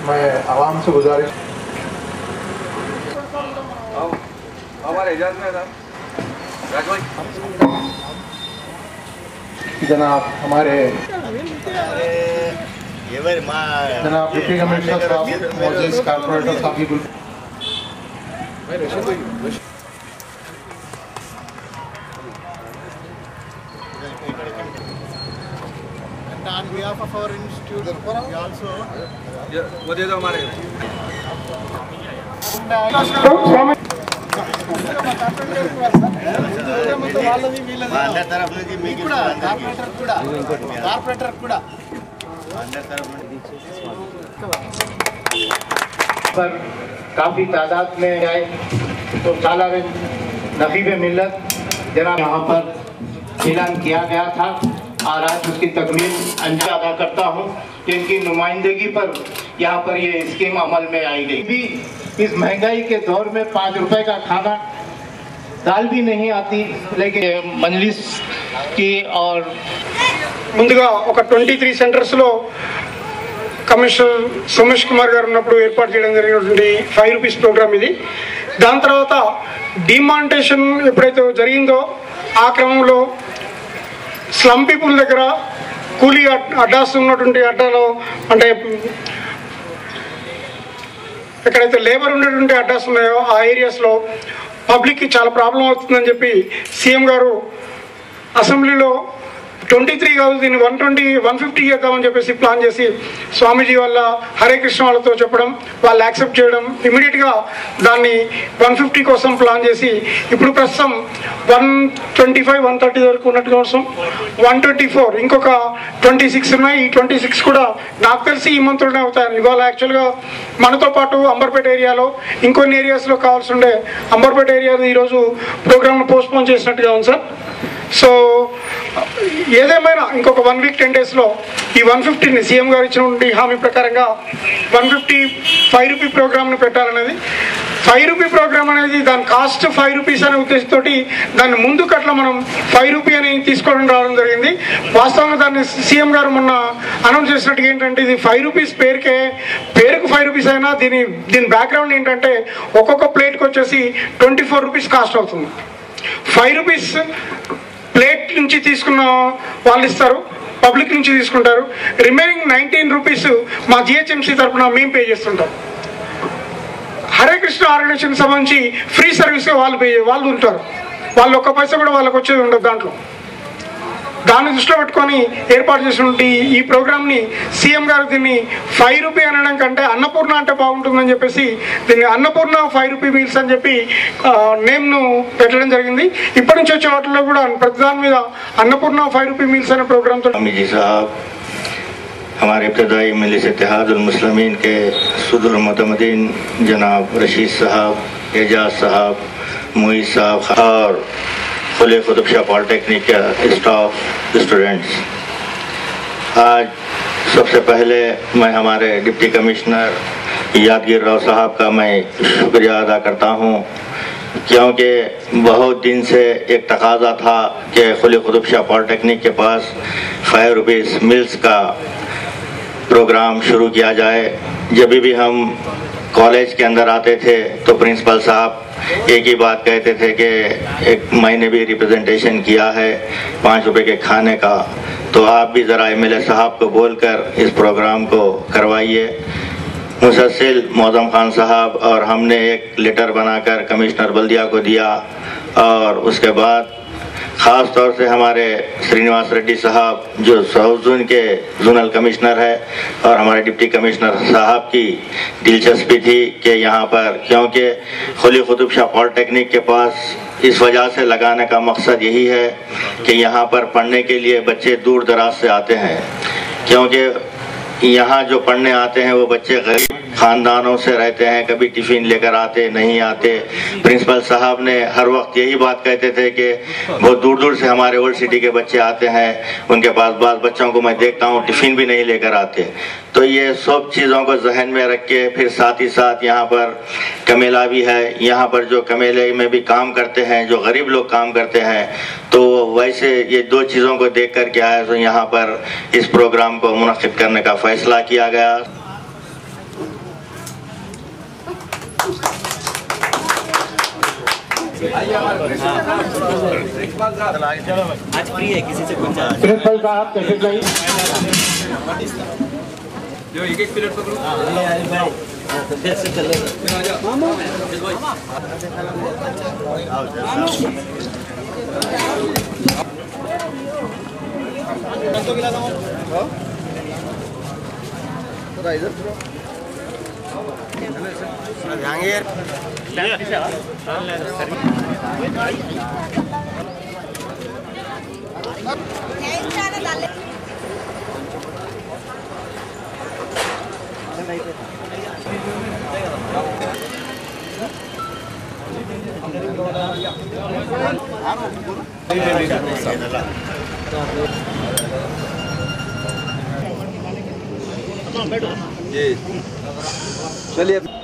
मैं आवाम से गुजारिश हमारे इजाज़त में था जनाब हमारे जनाब डिप्टी कमिश्नर साहब मोजिस कारपोरेटर साहब की on behalf of our institute, we also वो दे दो हमारे पर काफ़ी तादाद में आए तो सालार नकीब मिल्लत जनाब यहाँ पर ऐलान किया गया था और आज उसकी तकमील अंजाम अदा करता हूँ कि इनकी नुमाइंदगी पर यहाँ पर ये स्कीम अमल में आई गई भी इस महंगाई के दौर में 5 रुपए का खाना दाल भी नहीं आती लेकिन मजलिस की और ముందుగా ఒక 23 సెంటర్స్ లో కమిషనర్ సోమేష్ కుమార్ గారు ఉన్నప్పుడు ఏర్పాటు చేయడం జరిగినటువంటి 5 రూపీస్ ప్రోగ్రామ్ ఇది. దాని తర్వాత డిమానిటేషన్ ఎప్పుడైతే జరిగిందో ఆ క్రమంలో స్లమ్ పీపుల్ దగ్గర కూలీ అడ్డాస్ ఉన్నటువంటి అడ్డాలో అంటే ఎక్కడైతే లేబర్ ఉండేటువంటి అడ్డాస్ ఉన్నాయో ఆ ఏరియాస్లో పబ్లిక్కి చాలా ప్రాబ్లం అవుతుందని చెప్పి సీఎం గారు అసెంబ్లీలో 23 కాదు దీన్ని 150 చేద్దామని చెప్పేసి ప్లాన్ చేసి స్వామీజీ వాళ్ళ హరే కృష్ణ వాళ్ళతో చెప్పడం వాళ్ళు యాక్సెప్ట్ చేయడం ఇమీడియట్గా దాన్ని 150 కోసం ప్లాన్ చేసి ఇప్పుడు ప్రస్తుతం 125 130 వరకు ఉన్నట్టు కోసం 124 ఇంకొక 26 ఉన్నాయి. ఈ 26 కూడా నాకు తెలిసి ఈ మంత్లోనే అవుతాయి. ఇవాళ యాక్చువల్గా మనతో పాటు అంబర్పేట ఏరియాలో ఇంకొన్ని ఏరియాస్లో కావాల్సి ఉండే అంబర్పేట ఏరియాలో ఈరోజు ప్రోగ్రామ్ను పోస్ట్పోన్ చేసినట్టుగా ఉంది సార్. సో ఏదేమైనా ఇంకొక 1 వీక్ 10 డేస్లో ఈ 150ని సీఎం గారు ఇచ్చినటువంటి హామీ ప్రకారంగా 150 5 రూపీ ప్రోగ్రామ్ను పెట్టాలనేది. 5 రూపీ ప్రోగ్రామ్ అనేది దాని కాస్ట్ 5 రూపీస్ అనే ఉద్దేశంతో దాన్ని ముందుకు అట్లా మనం 5 రూపీ అని తీసుకోవడం రావడం జరిగింది. వాస్తవంగా దాన్ని సీఎం గారు మొన్న అనౌన్స్ చేసినట్టుగా ఏంటంటే ఇది 5 రూపీస్ పేరుకు 5 రూపీస్ అయినా దీని బ్యాక్గ్రౌండ్ ఏంటంటే ఒక్కొక్క ప్లేట్కి వచ్చేసి 24 రూపీస్ కాస్ట్ అవుతుంది. 5 రూపీస్ ప్లేట్ నుంచి తీసుకున్న వాళ్ళు ఇస్తారు, పబ్లిక్ నుంచి తీసుకుంటారు. రిమైనింగ్ 19 రూపీస్ మా జిహెచ్ఎంసీ తరఫున మేము పే చేస్తుంటాం. హరే కృష్ణ ఆర్గనైజేషన్ సంబంధించి ఫ్రీ సర్వీస్గా వాళ్ళు ఉంటారు. వాళ్ళు ఒక్క పైసా కూడా వాళ్ళకి వచ్చేది ఉండదు దాంట్లో. దాన్ని దృష్టిలో పెట్టుకొని ఏర్పాటు చేసినటువంటి ఈ ప్రోగ్రామ్ని సీఎం గారు దీన్ని 5 రూపీ అనడం కంటే అన్నపూర్ణ అంటే బాగుంటుందని చెప్పేసి దీన్ని అన్నపూర్ణ 5 రూపీ మీల్స్ అని చెప్పి నేమ్ను పెట్టడం జరిగింది. ఇప్పటి నుంచి వచ్చే వాటిల్లో కూడా ప్రతిదాని మీద అన్నపూర్ణ 5 రూపీ మీల్స్ అనే ప్రోగ్రామ్తో हमारे इब्तदाई मजलिस इत्तेहादुल मुस्लिमीन के सदर मुतमदीन जनाब रशीद साहब, एजाज साहब, मुईज साहब और खुले खुदबशाह पॉलिटेक्निक का स्टाफ स्टूडेंट्स, आज सबसे पहले मैं हमारे डिप्टी कमिश्नर यादगिर राव साहब का मैं शुक्रिया अदा करता हूँ क्योंकि बहुत दिन से एक तकाजा था कि खुले खुदबशाह पॉलिटेक्निक के पास 5 रुपीस मिल्स का प्रोग्राम शुरू किया जाए. जब भी हम कॉलेज के अंदर आते थे तो प्रिंसिपल साहब एक ही बात कहते थे कि एक मैंने भी रिप्रेजेंटेशन किया है 5 रुपए के खाने का, तो आप भी ज़रा एमएलए साहब को बोलकर इस प्रोग्राम को करवाइए. मुसलसिल मौज़म खान साहब और हमने एक लेटर बनाकर कमिश्नर बल्दिया को दिया और उसके बाद ख़ास तौर से हमारे श्रीनिवास रेड्डी साहब जो साउथ जोन के जोनल कमिश्नर है और हमारे डिप्टी कमिश्नर साहब की दिलचस्पी थी कि यहाँ पर, क्योंकि खुली खुदबशाह पॉलिटेक्निक के पास इस वजह से लगाने का मकसद यही है कि यहाँ पर पढ़ने के लिए बच्चे दूर दराज से आते हैं, क्योंकि यहाँ जो पढ़ने आते हैं वो बच्चे गरीब खानदानों से रहते हैं, कभी टिफिन लेकर आते नहीं आते. प्रिंसिपल साहब ने हर वक्त यही बात कहते थे कि बहुत दूर दूर से हमारे ओल्ड सिटी के बच्चे आते हैं, उनके पास बाल बच्चों को मैं देखता हूँ टिफिन भी नहीं लेकर आते. तो ये सब चीज़ों को जहन में रख के फिर साथ ही साथ यहाँ पर कमेला भी है, यहाँ पर जो कमेले में भी काम करते हैं, जो गरीब लोग काम करते हैं, तो वैसे ये 2 चीज़ों को देख कर क्या है तो यहाँ पर इस प्रोग्राम को मुनक्किद करने का फैसला किया गया. आज फ्री है किसी से कुछ प्रिंसिपल साहब तशरीफ लाइए। जो एक प्लेट पकड़ो। चलिए